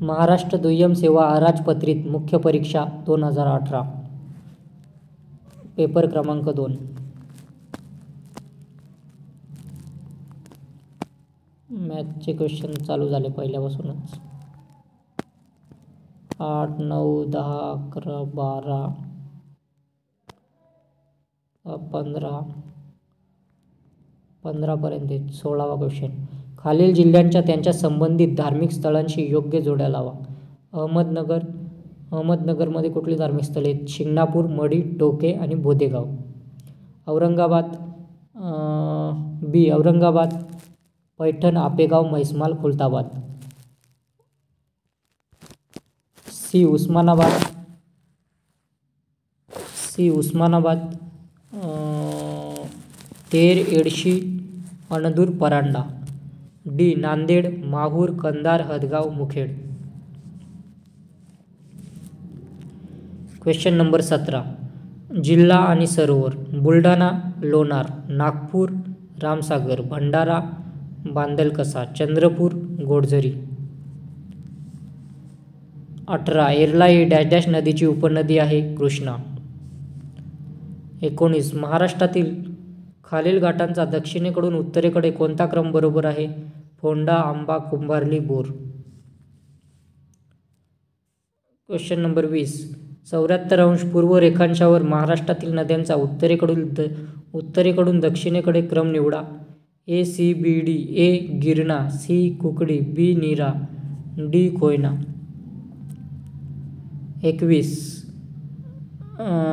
महाराष्ट्र दुय्यम सेवा अराजपत्रित मुख्य परीक्षा 2018 पेपर क्रमांक 2. मॅथचे क्वेश्चन चालू झाले पहिल्यापासूनच. 8, 9, 10, 11, 12, 15 पर्यंत 16वा क्वेश्चन. खालील जिल्ह्यांच्या त्यांच्या संबंधित धार्मिक स्थळांशी योग्य जोड्या लावा. अहमदनगरमध्ये कुठली धार्मिक स्थळे आहेत? शिंगणापूर, मढी, टोके आणि Bodegaon. Aurangabad, B Aurangabad, Paithan, Apegaon, Mhaismal, Khultabad. C Osmanabad, Ter, Yedshi, Andur, Paranda. D Nanded, Mahur, Kandhar, Hadgaon, Mukhed. Question number 17. जिल्हा आणि सरोवर. बुलढाणा, लोणार, नागपूर, रामसागर, भंडारा, बांधलकसा, चंद्रपूर, गोडझरी. 18. एर्ला ही डॅश डॅश नदीची उपनदी आहे? कृष्णा. 19. महाराष्ट्रातील खालील घाटांचा दक्षिणेकडून उत्तरेकडे कोणता क्रम बरोबर आहे? फोंडा, आंबा, कुंभार्ली, बोर. Question number 20. 74° पूर्व रेखांशावर महाराष्ट्रातील नद्यांचा उत्तरेकडून दक्षिणेकडे क्रम निवडा. ए सी बी डी. ए गिरणा, सी कुकडी, बी नीरा, डी कोयना. 21.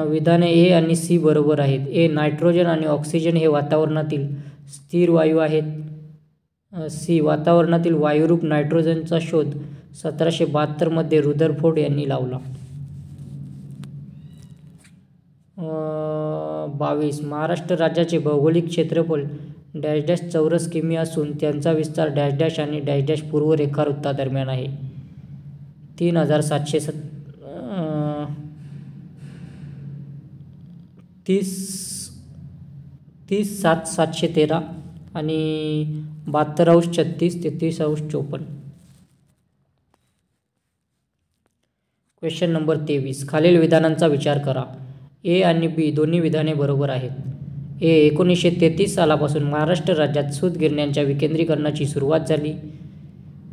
विधाने ए आणि सी बरोबर आहेत. ए नायट्रोजन आणि ऑक्सिजन हे वातावरणातील स्थिर वायू आहेत. सी वातावरणातील वायुरूप नायट्रोजनचा शोध 1772 मध्ये रुदरफोर्ड यांनी लावला. 22. महाराष्ट्र राज्याचे भौगोलिक क्षेत्रफळ डॅश डॅश चौरस किमी असून त्यांचा विस्तार डॅश डॅश आणि डॅश डॅश पूर्व रेखावृत्तादरम्यान आहे. 30,713 आणि 72°36 ते 30°54. Question number 23. खालील विधानांचा विचार करा. ए आणि बी दोन्ही विधाने बरोबर आहेत. ए 1933 सालापासून महाराष्ट्र राज्यात सूतगिरण्यांच्या विकेंद्रीकरणाची सुरुवात झाली.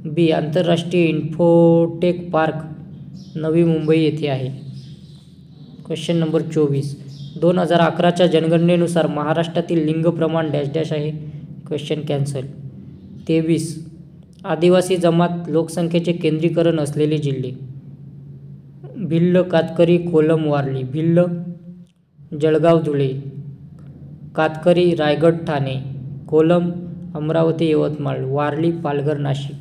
बी आंतरराष्ट्रीय इन्फोटेक पार्क नवी मुंबई येथे आहे. Question number 24. 2011च्या जनगणनेनुसार महाराष्ट्रातील लिंग प्रमाण डॅश डॅश आहे? Question cancel. 23. आदिवासी जमात लोकसंख्येचे केंद्रीकरण असलेले जिल्हे. भिल्ल, कातकरी, कोलम, वारली. भिल्ल, जळगाव, धुळे. कातकरी, रायगड, ठाणे. कोलम, अमरावती, यवतमाळ. वारली, पालघर, नाशिक.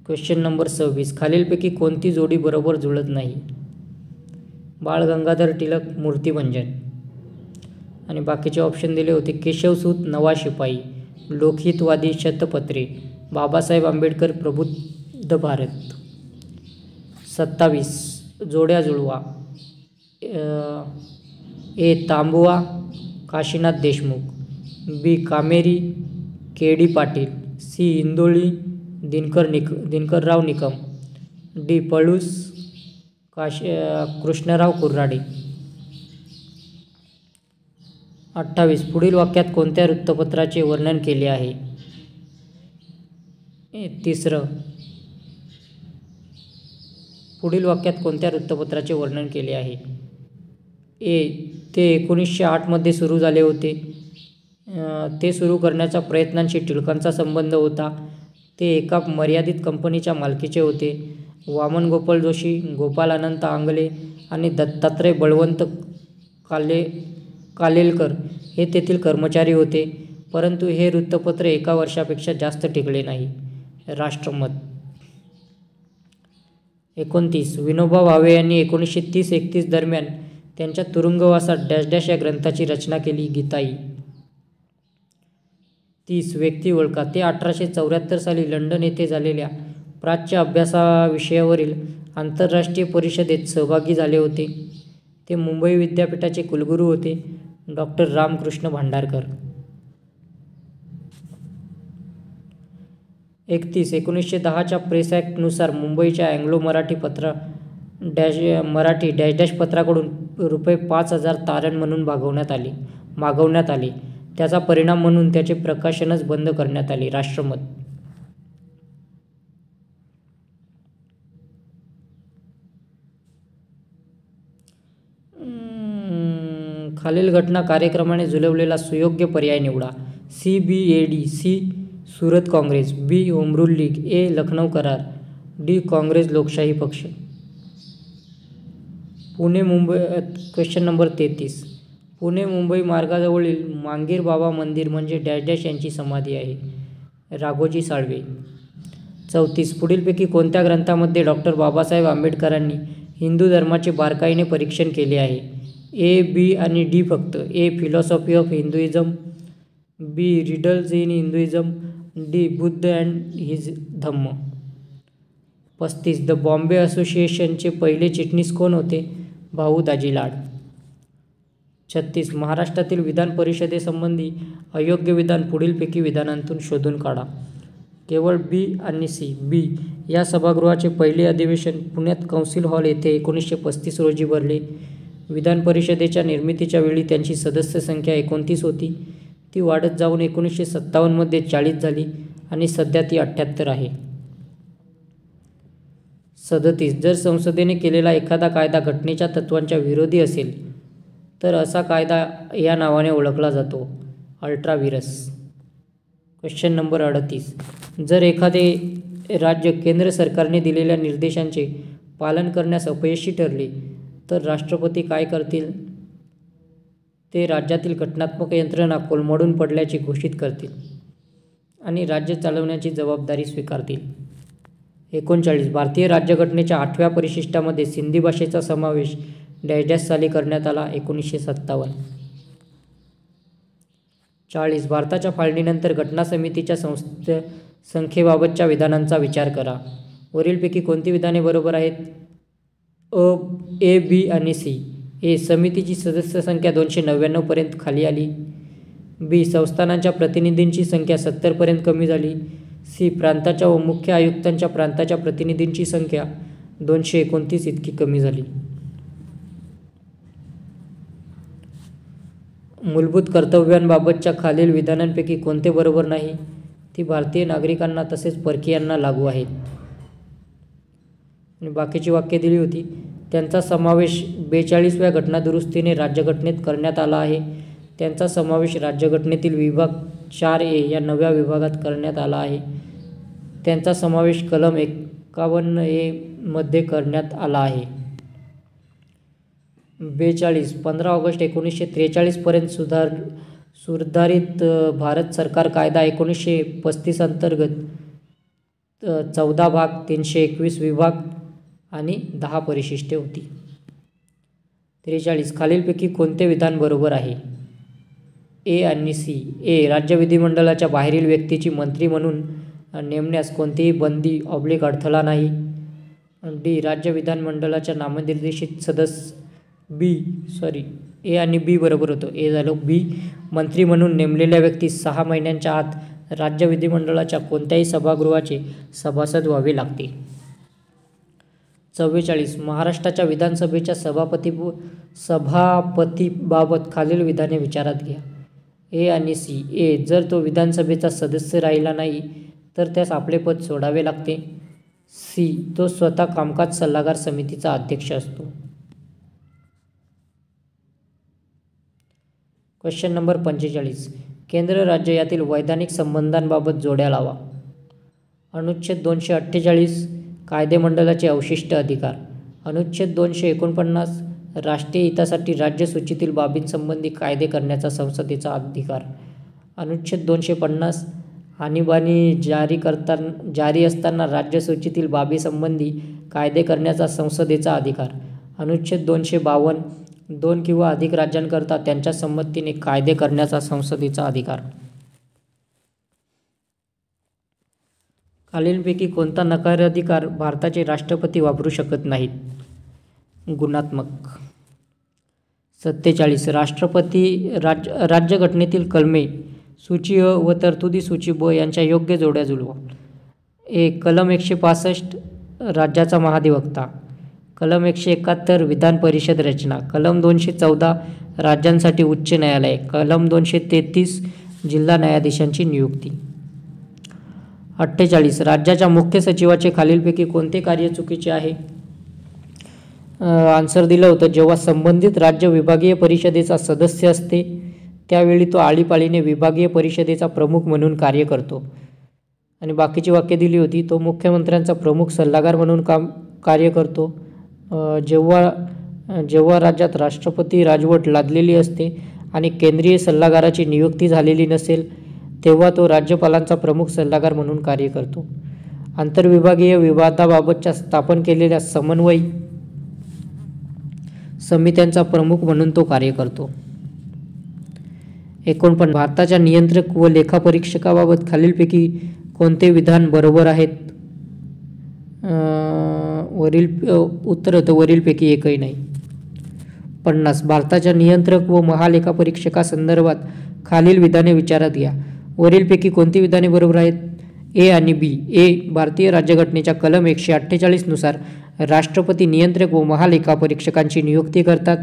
Question number 26. खालीलपैकी कोणती जोडी बरोबर जुळत नाही? बाळ गंगाधर टिळक, मूर्तिभंजन. आणि बाकीचे ऑप्शन दिले होते. केशवसूत, नवा शिपाई. लोकहितवादी, शतपत्रे. बाबासाहेब आंबेडकर, प्रबुद्ध भारत. 27. जोड्या जुळवा. A Tambuwa, Kashinath Deshmukh. B Kameri, K D Patil. C Indoli, Dinkarrao Nikam. D Palus, Krishnarao Kurrade. 28. पुढील वाक्यात कोणत्या वृत्तपत्राचे वर्णन केले आहे? तिसरं. पुढील वाक्यात कोणत्या वृत्तपत्राचे वर्णन केले आहे? ए ते 1908 मध्ये सुरू झाले होते. ते सुरू करण्याच्या प्रयत्नांशी टिळकांचा संबंध होता. ते एका मर्यादित कंपनीच्या मालकीचे होते. वामन गोपाळ जोशी, गोपाल अनंत आंगले आणि दत्तात्रय बळवंत कालेलकर हे तेथील कर्मचारी होते. परंतु हे वृत्तपत्र एका वर्षापेक्षा जास्त टिकले नाही. राष्ट्रमत. 29. विनोबा भावे यांनी 1930-31 दरम्यान त्यांच्या तुरुंगवासात डॅश डॅश या ग्रंथाची रचना केली. गीताई. 30. व्यक्ती ओळखा. ते 1874 साली लंडन येथे झालेल्या प्राच्य अभ्यासाविषयावरील आंतरराष्ट्रीय परिषदेत सहभागी झाले होते. ते मुंबई विद्यापीठाचे कुलगुरू होते. डॉक्टर रामकृष्ण भांडारकर. 31 1910च्या प्रेस ॲक्टनुसार मुंबईच्या Anglo Marathi Marathi dash dash पत्राकडून ₹5,000 तारण म्हणून मागवण्यात आले. त्याचा परिणाम म्हणून त्याचे प्रकाशनच बंद करण्यात आले. राष्ट्रमत. खालील घटना कार्यक्रमाने जुळवलेला सुयोग्य पर्याय निवडा. CBAD. C. Surat Congress. B. Home rule league. A. Lucknow करार. डी. काँग्रेस लोकशाही पक्ष. पुणे मुंबई. Question number 33. पुणे मुंबई मार्गाजवळील मांगीर बाबा मंदिर म्हणजे डॅश डॅश यांची समाधी आहे. राघोजी साळवे. 34 पुढीलपैकी कोणत्या ग्रंथामध्ये डॉक्टर बाबासाहेब आंबेडकरांनी हिंदू धर्माचे बारकाईने परीक्षण केले आहे? ए. बी. आणि डी फक्त. A. Philosophy of Hinduism. B. Riddles in Hinduism. D. Buddha and his Dhamma. 35 the Bombay असोसिएशनचे पहिले चिटणीस कोण होते? भाऊ दाजी लाड. 36 महाराष्ट्रातील विधान परिषदेसंबंधी अयोग्य विधान पुढीलपैकी विधानांतून शोधून काढा. केवळ बी आणि सी. बी. या सभागृहाचे पहिले अधिवेशन पुण्यात कौन्सिल हॉल येथे 1935 रोजी भरले. विधान परिषदेच्या निर्मितीच्या वेळी त्यांची सदस्य संख्या 29 होती. ती वाढत जाऊन 1957 मध्ये 40 झाली आणि सध्या ती 78 आहे. 37 जर संसदेने केलेला एखादा कायदा घटनेच्या तत्त्वांच्या विरोधी असेल तर असा कायदा या नावाने ओळखला जातो. अल्ट्रा व्हिरस. क्वेश्चन नंबर 38 जर एखादे राज्य केंद्र सरकारने दिलेल्या निर्देशांचे पालन करण्यास अपयशी ठरले तर राष्ट्रपती काय करतील? ते राज्यातील घटनात्मक यंत्रणा कोलमडून पडल्याचे घोषित करतील आणि राज्य चालवण्याची जबाबदारी स्वीकारतील. 39 भारतीय राज्यघटनेच्या 8व्या परिशिष्टामध्ये सिंधी भाषेचा समावेश डॅश डॅश साली करण्यात आला. 1957. 40 भारताच्या फाळणीनंतर घटना समितीच्या संख्येबाबतच्या विधानांचा विचार करा. वरीलपैकी कोणती विधाने बरोबर आहेत? ए. बी. आणि सी. ए. समितीची सदस्य संख्या 299 पर्यंत खाली आली. बी. संस्थानांच्या प्रतिनिधींची संख्या 70 पर्यंत कमी झाली. सी. प्रांताच्या व मुख्य आयुक्तांच्या प्रांताच्या प्रतिनिधींची संख्या 229 इतकी कमी झाली. मूलभूत कर्तव्यांबाबतच्या खालील विधानांपैकी कोणते बरोबर नाही? ती भारतीय नागरिकांना तसेच परकीयांना लागू आहेत. आणि बाकीची वाक्ये दिली होती. त्यांचा समावेश 42व्या घटनादुरुस्तीने राज्यघटनेत करण्यात आला आहे. त्यांचा समावेश राज्यघटनेतील विभाग 4A या नव्या विभागात करण्यात आला आहे. त्यांचा समावेश कलम 51A मध्ये करण्यात आला आहे. 42 15 ऑगस्ट 1943 पर्यंत सुधारित भारत सरकार कायदा 1935 अंतर्गत 14 भाग 321 विभाग आणि 10 परिशिष्टे होती. 43 खालीलपैकी कोणते विधान बरोबर आहे? ए आणि सी. ए. राज्य विधिमंडळाच्या बाहेरील व्यक्तीची मंत्री म्हणून नेमण्यास कोणतीही बंदी अडथळा नाही. डी. राज्य विधानमंडळाच्या नामनिर्देशित सदस्य ए आणि बी बरोबर होतं. ए झालं. बी. मंत्री म्हणून नेमलेल्या व्यक्तीस 6 महिन्यांच्या आत राज्य विधिमंडळाच्या कोणत्याही सभागृहाचे सभासद व्हावे लागते. 44 महाराष्ट्राच्या विधानसभेच्या सभापतीबाबत खालील विधाने विचारात घ्या. ए आणि सी. ए. जर तो विधानसभेचा सदस्य राहिला नाही तर त्यास आपले पद सोडावे लागते. सी. तो स्वतः कामकाज सल्लागार समितीचा अध्यक्ष असतो. क्वेश्चन नंबर 45 केंद्र राज्य यातील वैधानिक संबंधांबाबत जोड्या लावा. अनुच्छेद 248 कायदेमंडळाचे अवशिष्ट अधिकार. अनुच्छेद 249 राष्ट्रीय हितासाठी राज्य सूचीतील बाबींसंबंधी कायदे करण्याचा संसदेचा अधिकार. अनुच्छेद 250 आणीबाणी जारी असताना राज्य सूचीतील बाबींसंबंधी कायदे करण्याचा संसदेचा अधिकार. अनुच्छेद 252 2 किंवा अधिक राज्यांकरता त्यांच्या संमतीने कायदे करण्याचा संसदेचा अधिकार. खालीलपैकी कोणता नकाराधिकार भारताचे राष्ट्रपती वापरू शकत नाहीत? गुणात्मक. 47 राष्ट्रपती राज्यघटनेतील कलमे सूची अ व तरतुदी सूची ब यांच्या योग्य जोड्या जुळवा. कलम 165 राज्याचा महाधिवक्ता, कलम 171 विधान परिषद रचना, कलम 214 राज्यांसाठी उच्च न्यायालय, कलम 233 जिल्हा न्यायाधीशांची नियुक्ती. 48 राज्याच्या मुख्य सचिवाचे खालीलपैकी कोणते कार्य चुकीचे आहे? आन्सर दिलं होतं, जेव्हा संबंधित राज्य विभागीय परिषदेचा सदस्य असते त्यावेळी तो आळीपाळीने विभागीय परिषदेचा प्रमुख म्हणून कार्य करतो. आणि बाकीची वाक्य दिली होती, तो मुख्यमंत्र्यांचा प्रमुख सल्लागार म्हणून कार्य करतो. जेव्हा राज्यात राष्ट्रपती राजवट लादलेली असते आणि केंद्रीय सल्लागाराची नियुक्ती झालेली नसेल तेव्हा तो राज्यपालांचा प्रमुख सल्लागार म्हणून कार्य करतो. आंतरविभागीय विवादाबाबतच्या स्थापन केलेल्या समन्वय समित्यांचा प्रमुख म्हणून तो कार्य करतो. 49 भारताच्या नियंत्रक व लेखापरीक्षकाबाबत खालीलपैकी कोणते विधान बरोबर आहेत? उत्तर होतं वरीलपैकी एकही नाही. 50 भारताच्या नियंत्रक व महालेखापरीक्षकासंदर्भात खालील विधाने विचारात घ्या. वरीलपैकी कोणती विधाने बरोबर आहेत? ए आणि बी. भारतीय राज्यघटनेच्या कलम 148 नुसार राष्ट्रपती नियंत्रक व महालेखापरीक्षकांची नियुक्ती करतात.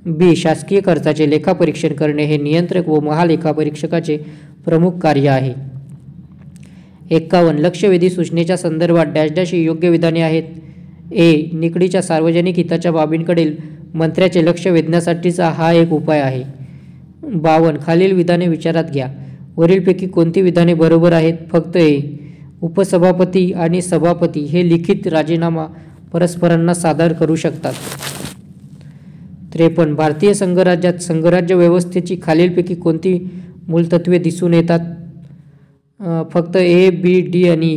बी. शासकीय खर्चाचे लेखापरीक्षण करणे हे नियंत्रक व महालेखापरीक्षकाचे प्रमुख कार्य आहे. 51 लक्षवेधी सूचनेच्या संदर्भात डॅश डॅश ही योग्य विधाने आहेत. निकडीच्या सार्वजनिक हिताच्या बाबींकडील मंत्र्याचे लक्ष वेधण्यासाठीचा हा एक उपाय आहे. 52 खालील विधाने विचारात घ्या. वरीलपैकी कोणती विधाने बरोबर आहेत? फक्त उपसभापती आणि सभापती हे लिखित राजीनामा परस्परांना सादर करू शकतात. 53 भारतीय संघराज्यात संघराज्य व्यवस्थेची खालीलपैकी कोणती मूलतत्वे दिसून येतात? फक्त बी, डी आणि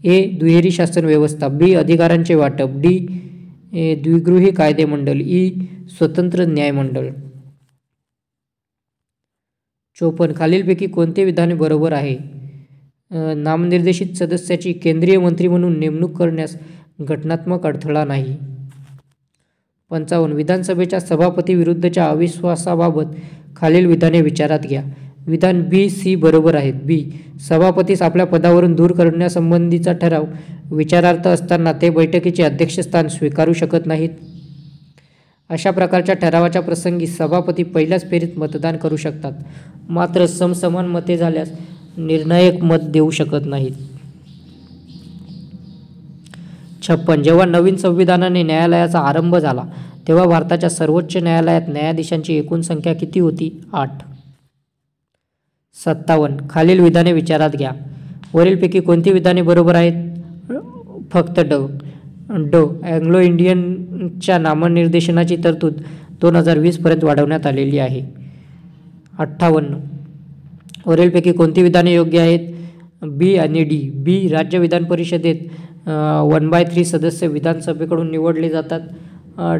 ई. दुहेरी शासन व्यवस्था, बी. अधिकारांचे वाटप, डी. द्विगृही कायदेमंडळ, ई. स्वतंत्र न्यायमंडळ. 54 खालीलपैकी कोणते विधाने बरोबर आहे? नामनिर्देशित सदस्याची केंद्रीय मंत्री म्हणून नेमणूक करण्यास घटनात्मक अडथळा नाही. 55 विधानसभेच्या सभापती विरुद्धच्या अविश्वासाबाबत खालील विधाने विचारात घ्या. विधान बी, सी बरोबर आहेत. बी. सभापतीस आपल्या पदावरून दूर करण्यासंबंधीचा ठराव विचारार्थ असताना ते बैठकीचे अध्यक्षस्थान स्वीकारू शकत नाहीत. अशा प्रकारच्या ठरावाच्या प्रसंगी सभापती पहिल्याच फेरीत मतदान करू शकतात, मात्र समसमान मते झाल्यास निर्णायक मत देऊ शकत नाहीत. 56 जेव्हा नवीन संविधानाने न्यायालयाचा आरंभ झाला तेव्हा भारताच्या सर्वोच्च न्यायालयात न्यायाधीशांची एकूण संख्या किती होती? 8. 57 खालील विधाने विचारात घ्या. वरीलपैकी कोणती विधाने बरोबर आहेत? फक्त अँग्लो इंडियनच्या नामनिर्देशनाची तरतूद 2020 पर्यंत वाढवण्यात आलेली आहे. 58 वरीलपैकी कोणती विधाने योग्य आहेत? बी आणि डी. बी. राज्य विधान परिषदेत 1/3 सदस्य विधानसभेकडून निवडले जातात.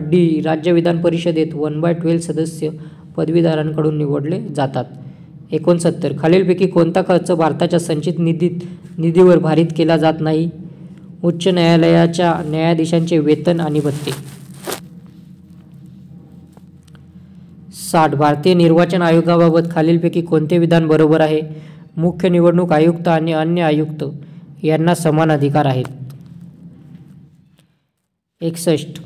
डी. राज्य विधान परिषदेत 1/12 सदस्य पदवीधरांकडून निवडले जातात. 69 खालीलपैकी कोणता खर्च भारताच्या संचित निधीवर भारित केला जात नाही? उच्च न्यायालयाच्या न्यायाधीशांचे वेतन आणि भत्ते. 60 भारतीय निर्वाचन आयोगाबाबत खालीलपैकी कोणते विधान बरोबर आहे? मुख्य निवडणूक आयुक्त आणि अन्य आयुक्त यांना समान अधिकार आहेत. 61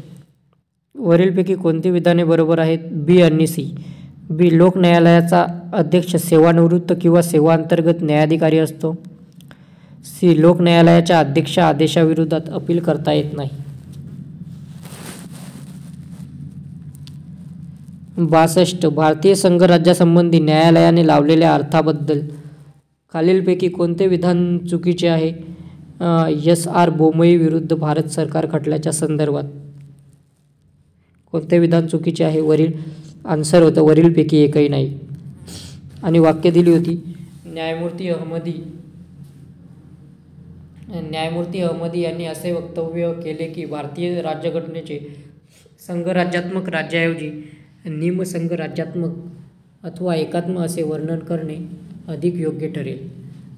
वरीलपैकी कोणती विधाने बरोबर आहेत? बी आणि सी. बी. लोक न्यायालयाचा अध्यक्ष सेवानिवृत्त किंवा सेवांतर्गत न्यायाधिकारी असतो. सी. लोक न्यायालयाच्या अध्यक्ष आदेशाविरोधात अपील करता येत नाही. 62 भारतीय संघराज्यासंबंधी न्यायालयाने लावलेल्या अर्थाबद्दल खालीलपैकी कोणते विधान चुकीचे आहे? S.R. बोमई विरुद्ध भारत सरकार खटल्याच्या संदर्भात कोणते विधान चुकीचे आहे? आन्सर होतं वरीलपैकी एकही नाही. आणि वाक्य दिली होती, न्यायमूर्ती अहमदी यांनी असे वक्तव्य केले की भारतीय राज्यघटनेचे संघराज्यात्मक राज्याऐवजी निमसंघराज्यात्मक अथवा एकात्म असे वर्णन करणे अधिक योग्य ठरेल.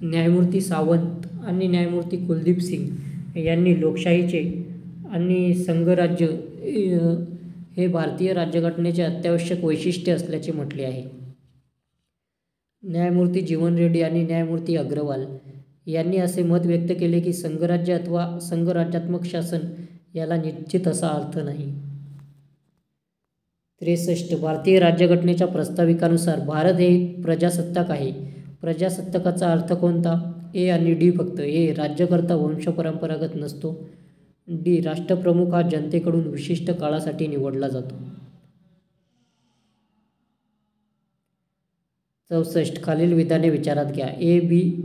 न्यायमूर्ती सावंत आणि न्यायमूर्ती कुलदीप सिंग यांनी लोकशाहीचे आणि संघराज्य हे भारतीय राज्यघटनेचे अत्यावश्यक वैशिष्ट्य असल्याचे म्हटले आहे. न्यायमूर्ती जीवन रेड्डी आणि न्यायमूर्ती अग्रवाल यांनी असे मत व्यक्त केले की संघराज्य अथवा संघराज्यात्मक शासन याला निश्चित असा अर्थ नाही. 63. भारतीय राज्यघटनेच्या प्रस्ताविकानुसार भारत हे एक प्रजासत्ताक आहे. प्रजासत्ताकाचा अर्थ कोणता? ए आणि डी फक्त. ए. राज्यकर्ता वंशपरंपरागत नसतो. डी. राष्ट्रप्रमुख हा जनतेकडून विशिष्ट काळासाठी निवडला जातो. 64. खालील विधाने विचारात घ्या. ए, बी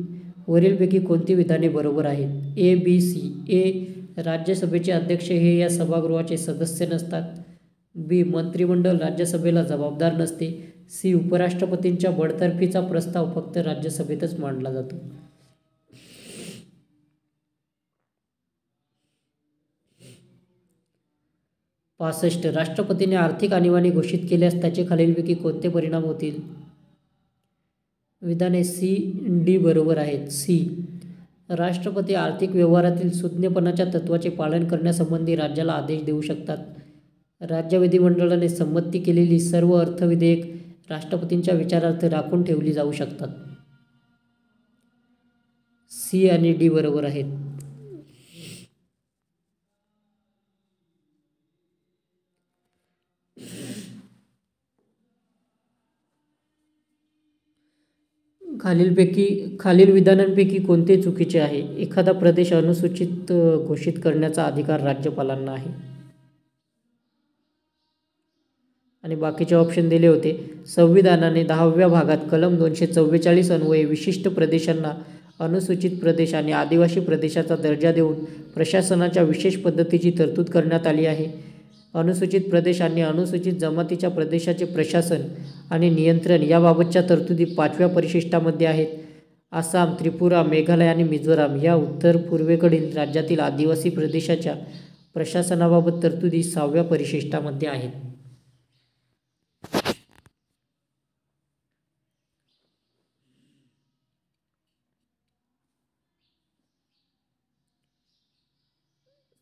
वरीलपैकी कोणती विधाने बरोबर आहेत? ए, बी, सी. ए. राज्यसभेचे अध्यक्ष हे या सभागृहाचे सदस्य नसतात. बी. मंत्रिमंडळ राज्यसभेला जबाबदार नसते. सी. उपराष्ट्रपतींच्या बडतर्फीचा प्रस्ताव फक्त राज्यसभेतच मांडला जातो. पासष्ट. राष्ट्रपतीने आर्थिक आणीबाणी घोषित केल्यास त्याचे खालीलपैकी कोणते परिणाम होतील? विधाने सी, डी बरोबर आहेत. सी. राष्ट्रपती आर्थिक व्यवहारातील सुज्ञपणाच्या तत्त्वाचे पालन करण्यासंबंधी राज्याला आदेश देऊ शकतात. राज्य विधिमंडळाने संमती केलेली सर्व अर्थविधेयक राष्ट्रपतींच्या विचारार्थ राखून ठेवली जाऊ शकतात. सी आणि डी बरोबर आहेत. खालील विधानांपैकी कोणते चुकीचे आहे? एखादा प्रदेश अनुसूचित घोषित करण्याचा अधिकार राज्यपालांना आहे. आणि बाकीचे ऑप्शन दिले होते. संविधानाने 10व्या भागात कलम 244 अन्वये विशिष्ट प्रदेशांना अनुसूचित प्रदेश आणि आदिवासी प्रदेशाचा दर्जा देऊन प्रशासनाच्या विशेष पद्धतीची तरतूद करण्यात आली आहे. अनुसूचित प्रदेश आणि अनुसूचित जमातीच्या प्रदेशाचे प्रशासन आणि नियंत्रण याबाबतच्या तरतुदी 5व्या परिशिष्टामध्ये आहेत. आसाम, त्रिपुरा, मेघालय आणि मिझोराम या उत्तर पूर्वेकडील राज्यातील आदिवासी प्रदेशाच्या प्रशासनाबाबत तरतुदी 6व्या परिशिष्टामध्ये आहेत.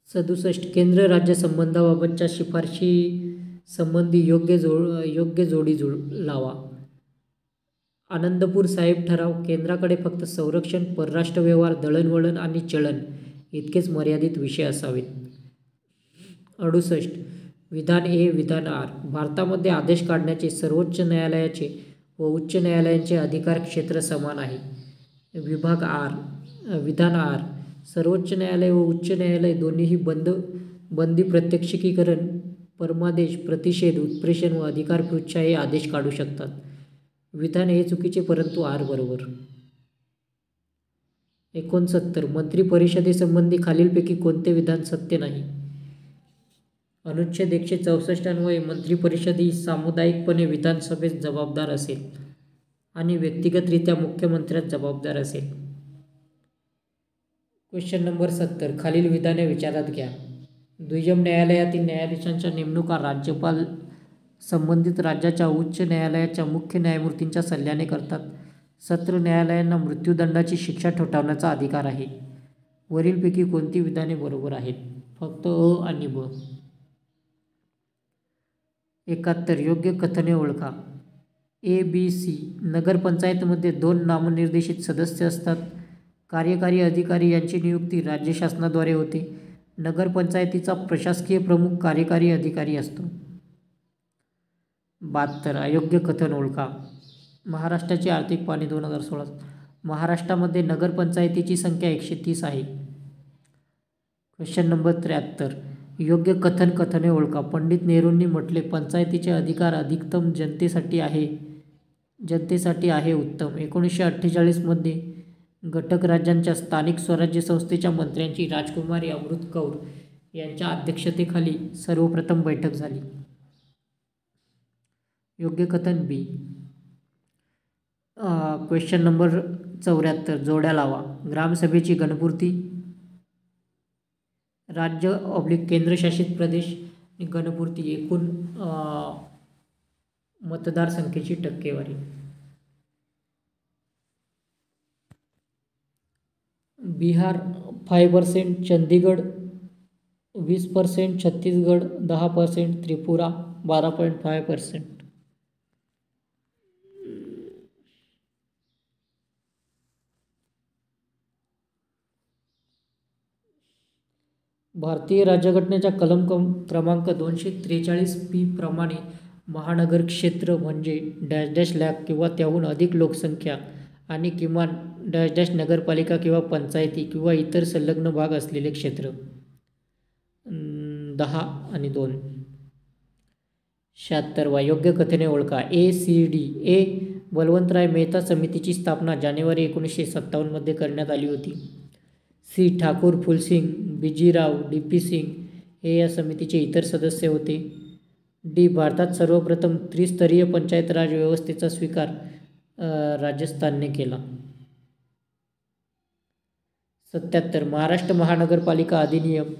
सदुसष्ट. केंद्र राज्य संबंधाबाबतच्या शिफारशी संबंधी योग्य जोडी लावा. आनंदपूर साहेब ठराव केंद्राकडे फक्त संरक्षण, परराष्ट्र व्यवहार, दळणवळण आणि चलन इतकेच मर्यादित विषय असावेत. 68. विधान ए, विधान आर. भारतामध्ये आदेश काढण्याचे सर्वोच्च न्यायालयाचे व उच्च न्यायालयांचे अधिकार क्षेत्र समान आहे. विभाग आर. विधान आर. सर्वोच्च न्यायालय व उच्च न्यायालय दोन्हीही बंदी, प्रत्यक्षीकरण, परमादेश, प्रतिषेध, उत्प्रेषण व अधिकारपृच्छा हे आदेश काढू शकतात. विधान हे चुकीचे, परंतु आर बरोबर. 69. मंत्री परिषदेसंबंधी खालीलपैकी कोणते विधान सत्य नाही? अनुच्छेद 164 अन्वये मंत्री परिषद ही सामुदायिकपणे विधानसभेस जबाबदार असेल आणि व्यक्तिगतरित्या मुख्यमंत्र्यास जबाबदार असेल. Question number 70. खालील विधाने विचारात घ्या. दुय्यम न्यायालयातील न्यायाधीशांच्या नेमणुका राज्यपाल संबंधित राज्याच्या उच्च न्यायालयाच्या मुख्य न्यायमूर्तींच्या सल्ल्याने करतात. सत्र न्यायालयांना मृत्यूदंडाची शिक्षा ठोठावण्याचा अधिकार आहे. वरीलपैकी कोणती विधाने बरोबर आहेत? फक्त अ आणि ब. 71. योग्य कथने ओळखा. ए, बी, सी. नगरपंचायतीमध्ये 2 नामनिर्देशित सदस्य असतात. कार्यकारी अधिकारी यांची नियुक्ती राज्य शासनाद्वारे होते. नगरपंचायतीचा प्रशासकीय प्रमुख कार्यकारी अधिकारी असतो. 72. अयोग्य कथन ओळखा. महाराष्ट्राची आर्थिक पाहणी 2016. महाराष्ट्रामध्ये नगरपंचायतीची संख्या 130 आहे. Question number 73. योग्य कथने ओळखा. पंडित नेहरूंनी म्हटले, पंचायतीचे अधिकार अधिकतम जनतेसाठी आहे उत्तम. 1948 मध्ये घटक राज्यांच्या स्थानिक स्वराज्य संस्थेच्या मंत्र्यांची राजकुमारी अमृत कौर यांच्या अध्यक्षतेखाली सर्वप्रथम बैठक झाली. योग्य कथन बी. Question number 74. जोड्या लावा. ग्रामसभेची गणपूर्ती. राज्य / केंद्रशासित प्रदेश गणपूर्ती. एकूण मतदारसंख्येची टक्केवारी. बिहार 5%, चंदीगड 20%, छत्तीसगड 10%, त्रिपुरा 12.5%. भारतीय राज्यघटनेच्या कलम क्रमांक 243 प्रमाणे महानगर क्षेत्र म्हणजे डॅश डॅश लाख किंवा त्याहून अधिक लोकसंख्या आणि किमान डॅश डॅश नगरपालिका किंवा पंचायती किंवा इतर संलग्न भाग असलेले क्षेत्र. 10 आणि 2. 76 योग्य कथने ओळखा. ACD ए बलवंतराय मेहता समितीची स्थापना जानेवारी 1957 मध्ये करण्यात आली होती. सी ठाकूर, फुलसिंग, बिजीराव, DP सिंग हे या समितीचे इतर सदस्य होते. डी भारतात सर्वप्रथम त्रिस्तरीय पंचायत राज व्यवस्थेचा स्वीकार राजस्थानने केला. 77 महाराष्ट्र महानगरपालिका अधिनियम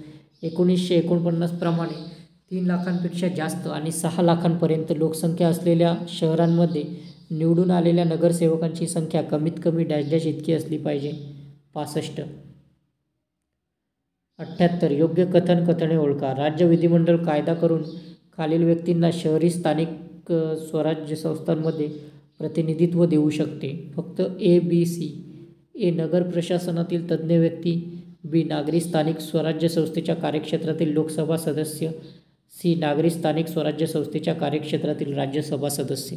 1949 प्रमाणे 3 लाखांपेक्षा जास्त आणि 6 लाखांपर्यंत लोकसंख्या असलेल्या शहरांमध्ये निवडून आलेल्या नगरसेवकांची संख्या कमीत कमी डॅश डॅश इतकी असली पाहिजे. 65. 78 योग्य कथने ओळखा. राज्य विधिमंडळ कायदा करून खालील व्यक्तींना शहरी स्थानिक स्वराज्य संस्थांमध्ये प्रतिनिधित्व देऊ शकते. फक्त ABC. ए नगर प्रशासनातील तज्ज्ञ व्यक्ती. बी नागरी स्थानिक स्वराज्य संस्थेच्या कार्यक्षेत्रातील लोकसभा सदस्य. सी नागरी स्थानिक स्वराज्य संस्थेच्या कार्यक्षेत्रातील राज्यसभा सदस्य.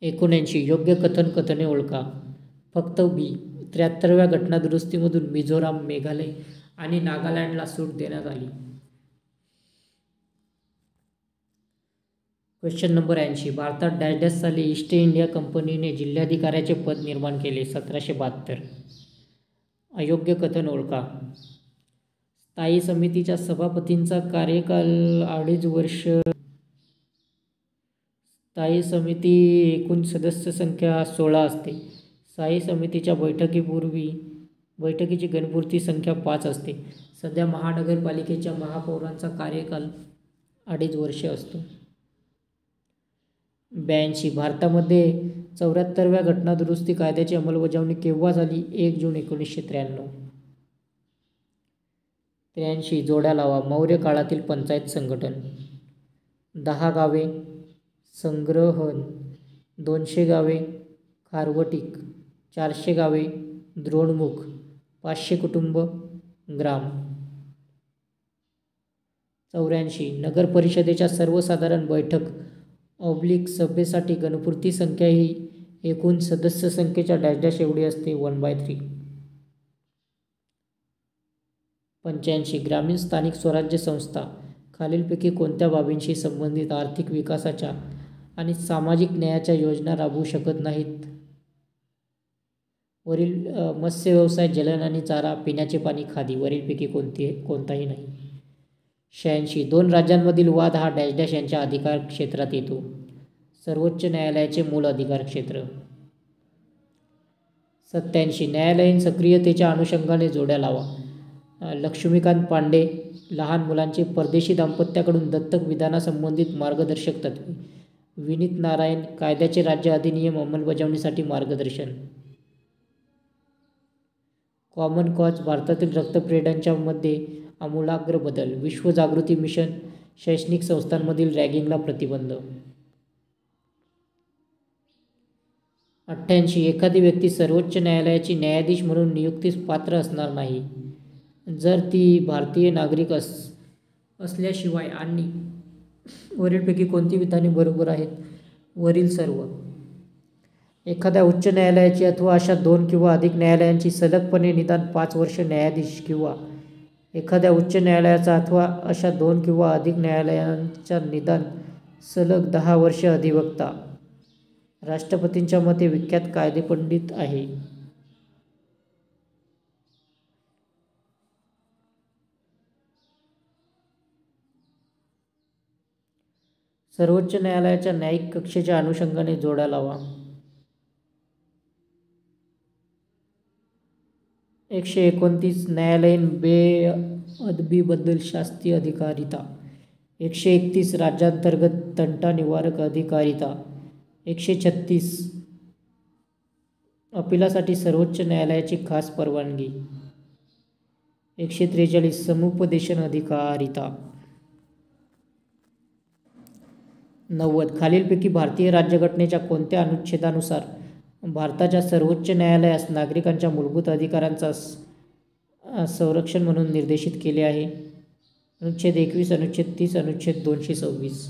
79 योग्य कथने ओळखा. फक्त बी. 73व्या घटनादुरुस्तीमधून मिझोराम, मेघालय आणि नागालँडला सूट देण्यात आली. क्वेश्चन नंबर 80 भारतात डॅश डॅश साली ईस्ट इंडिया कंपनीने जिल्हाधिकाऱ्याचे पद निर्माण केले. 1772. अयोग्य कथन ओळखा. स्थायी समितीच्या सभापतींचा कार्यकाल 2.5 वर्ष. स्थायी समिती एकूण सदस्य संख्या 16 असते. स्थायी समितीच्या बैठकीची गणपूर्ती संख्या 5 असते. सध्या महानगरपालिकेच्या महापौरांचा कार्यकाल 2.5 वर्ष असतो. 82 भारतामध्ये 74व्या घटनादुरुस्ती कायद्याची अंमलबजावणी केव्हा झाली. 1 जून 1993. 83 जोड्या लावा. मौर्य काळातील पंचायत संघटन. 10 गावे संग्रहण. 200 गावे खारवटिक. 400 गावे द्रोणमुख. 500 कुटुंब ग्राम. 84 नगर परिषदेच्या सर्वसाधारण बैठक सभेसाठी गणपूर्ती संख्या ही एकूण सदस्य संख्येच्या डॅश डॅश एवढी असते. 1/3. 85 ग्रामीण स्थानिक स्वराज्य संस्था खालीलपैकी कोणत्या बाबींशी संबंधित आर्थिक विकासाच्या आणि सामाजिक न्यायाच्या योजना राबवू शकत नाहीत. वरील मत्स्य व्यवसाय, जलन आणि चारा, पिण्याचे पाणी, खादी वरीलपैकी कोणताही नाही. 86 2 राज्यांमधील वाद हा डॅश डॅश यांच्या अधिकार क्षेत्रात येतो. सर्वोच्च न्यायालयाचे मूळ अधिकार क्षेत्र. 87 न्यायालयीन सक्रियतेच्या अनुषंगाने जोड्या लावा. लक्ष्मीकांत पांडे लहान मुलांचे परदेशी दाम्पत्याकडून दत्तक विधानासंबंधित मार्गदर्शक तत्त्वे. विनीत नारायण कायद्याचे राज्य अधिनियम अंमलबजावणीसाठी मार्गदर्शन. कॉमन कॉज भारतातील रक्तपेढ्यांच्या मध्ये आमूलाग्र बदल. विश्व जागृती मिशन शैक्षणिक संस्थांमधील रॅगिंगला प्रतिबंध. 88 एखादी व्यक्ती सर्वोच्च न्यायालयाची न्यायाधीश म्हणून नियुक्तीस पात्र असणार नाही जर ती भारतीय नागरिक असल्याशिवाय. आणि वरीलपैकी कोणती विधाने बरोबर आहेत. वरील सर्व. एखाद्या उच्च न्यायालयाची अथवा अशा 2 किंवा अधिक न्यायालयांची सलगपणे निदान 5 वर्ष न्यायाधीश किंवा एखाद्या उच्च न्यायालयाचा अथवा अशा 2 किंवा अधिक न्यायालयांचा निदान सलग 10 वर्ष अधिवक्ता. राष्ट्रपतींच्या मते विख्यात कायदेपंडित आहे. सर्वोच्च न्यायालयाच्या न्यायिक कक्षेच्या अनुषंगाने जोड्या लावा. 129 न्यायालयीन बेअदबीबद्दल शास्तीय अधिकारिता. 131 राज्यांतर्गत तंटा निवारक अधिकारिता. 136 अपिलासाठी सर्वोच्च न्यायालयाची खास परवानगी. 143 समुपदेशन अधिकारिता. 90 खालीलपैकी भारतीय राज्यघटनेच्या कोणत्या अनुच्छेदानुसार भारताच्या सर्वोच्च न्यायालयास नागरिकांच्या मूलभूत अधिकारांचा संरक्षण म्हणून निर्देशित केले आहे. अनुच्छेद 21, अनुच्छेद 30, अनुच्छेद 226.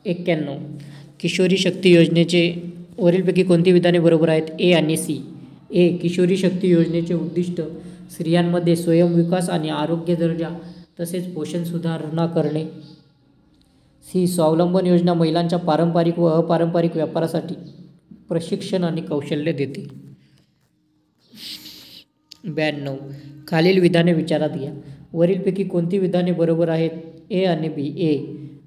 91. किशोरी शक्ती योजनेचे वरीलपैकी कोणती विधाने बरोबर आहेत? ए आणि सी. ए. किशोरी शक्ती योजनेचे उद्दिष्ट स्त्रियांमध्ये स्वयंविकास आणि आरोग्य दर्जा तसेच पोषण सुधारणा करणे. सी. स्वावलंबन योजना महिलांच्या पारंपरिक व अपारंपरिक व्यापारासाठी प्रशिक्षण आणि कौशल्य देते. 92. खालील विधाने विचारात घ्या. वरीलपैकी कोणती विधाने बरोबर आहेत? ए आणि बी. ए.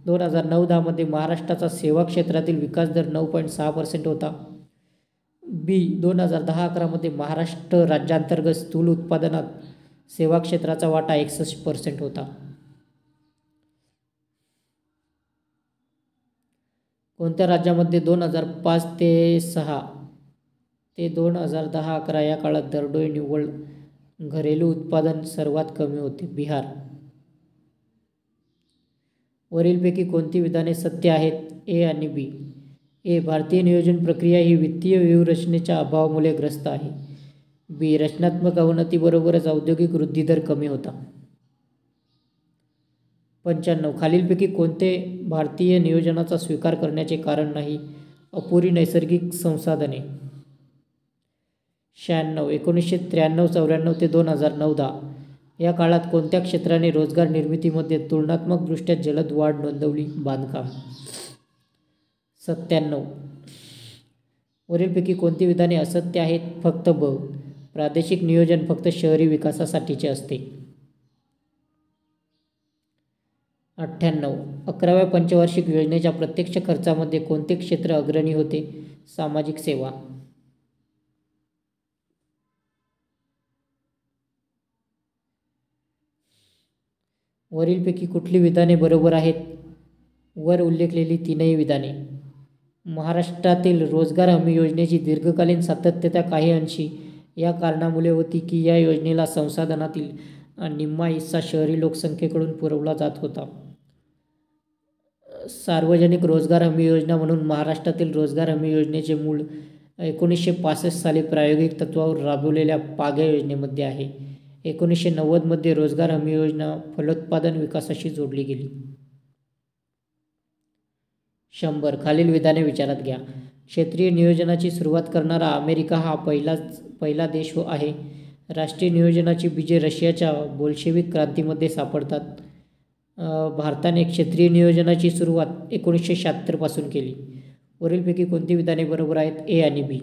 2009-10 मध्ये महाराष्ट्राचा सेवा क्षेत्रातील विकास दर 9.6% होता. बी. 2010-11 मध्ये महाराष्ट्र राज्यांतर्गत स्थूल उत्पादनात सेवा क्षेत्राचा वाटा 61% होता. कोणत्या राज्यामध्ये 2005 ते 6 ते 2010-11 या काळात दरडोई निव्वळ घरेलू उत्पादन सर्वात कमी होते? बिहार. वरीलपैकी कोणती विधाने सत्य आहेत? ए आणि बी. ए. भारतीय नियोजन प्रक्रिया ही वित्तीय व्यूहरचनेच्या अभावामुळे ग्रस्त आहे. बी. रचनात्मक अवनतीबरोबरच औद्योगिक वृद्धिदर कमी होता. 95. खालीलपैकी कोणते भारतीय नियोजनाचा स्वीकार करण्याचे कारण नाही? अपुरी नैसर्गिक संसाधने. 96. 1993-94 ते 2009-10 या काळात कोणत्या क्षेत्राने रोजगार निर्मितीमध्ये तुलनात्मकदृष्ट्या जलद वाढ नोंदवली? बांधकाम. 97. वरीलपैकी कोणती विधाने असत्य आहेत? फक्त ब. प्रादेशिक नियोजन फक्त शहरी विकासासाठीचे असते. 98. 11व्या पंचवार्षिक योजनेच्या प्रत्यक्ष खर्चामध्ये कोणते क्षेत्र अग्रणी होते? सामाजिक सेवा. वरीलपैकी कुठली विधाने बरोबर आहेत? वर उल्लेखलेली तीनही विधाने. महाराष्ट्रातील रोजगार हमी योजनेची दीर्घकालीन सातत्यता काही अंशी या कारणामुळे होती की या योजनेला संसाधनातील निम्मा हिस्सा शहरी लोकसंख्येकडून पुरवला जात होता. सार्वजनिक रोजगार हमी योजना म्हणून महाराष्ट्रातील रोजगार हमी योजनेचे मूळ 1965 साली प्रायोगिक तत्त्वावर राबवलेल्या पाग्या योजनेमध्ये आहे. 1990 मध्ये रोजगार हमी योजना फलोत्पादन विकासाशी जोडली गेली. 100. खालील विधाने विचारात घ्या. क्षेत्रीय नियोजनाची सुरुवात करणारा अमेरिका हा पहिला देश आहे. राष्ट्रीय नियोजनाची बीजे रशियाच्या बोल्शेविक क्रांतीमध्ये सापडतात. भारताने क्षेत्रीय नियोजनाची सुरुवात 1976 पासून केली. वरीलपैकी कोणती विधाने बरोबर आहेत? ए आणि बी.